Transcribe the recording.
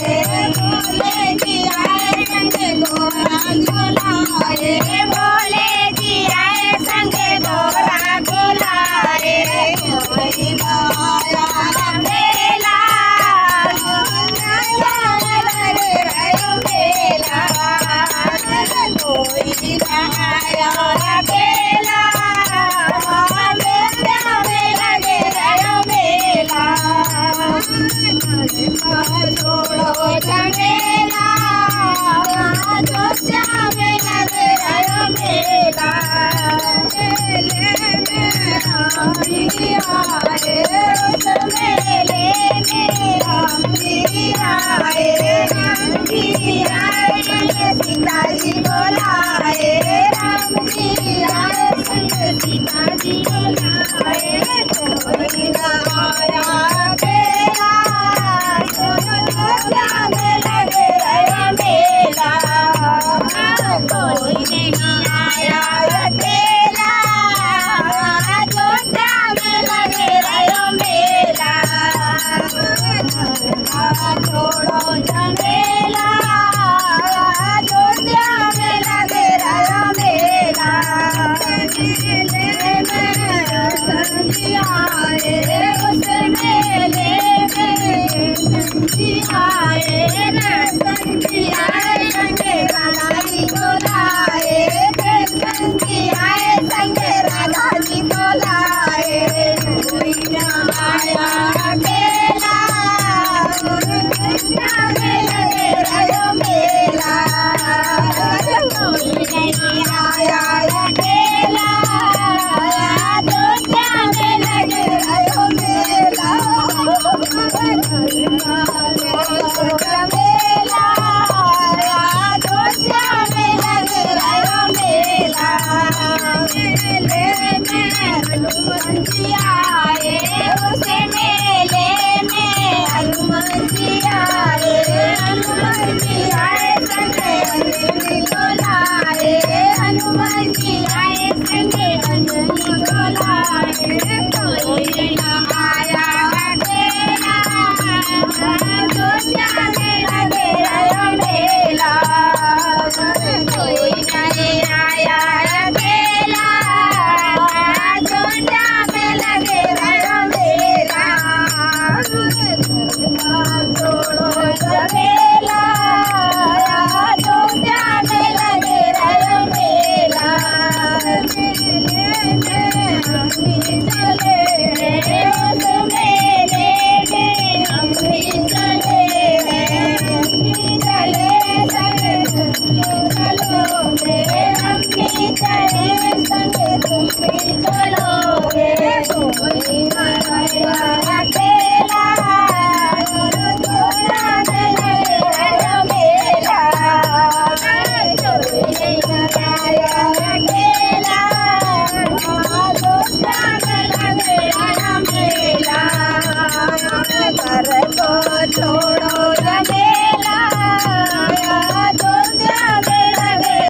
रे भोले जी आए संग गोरा झूला रे भोले जी आए संग गोरा झूला रे कोई गाया मेला लगे रहो मेला कोई गाया मेला लगे रहो मेला छोड़ो झमेला जोत्या में लगे रहो मेला मेले में रानी आए उस मेले में राम जी आए सीता जी बोलाए राम जी आए संग सीता जी बोलाए कोई गाया मेला में लगे रहो मेला कोई नहीं आया अकेला जोत्या में लगे रहो मेला छोड़ो झमेला जोत्या में लगे रहो मेला मेले में संगी आए उस मेले में संगी आए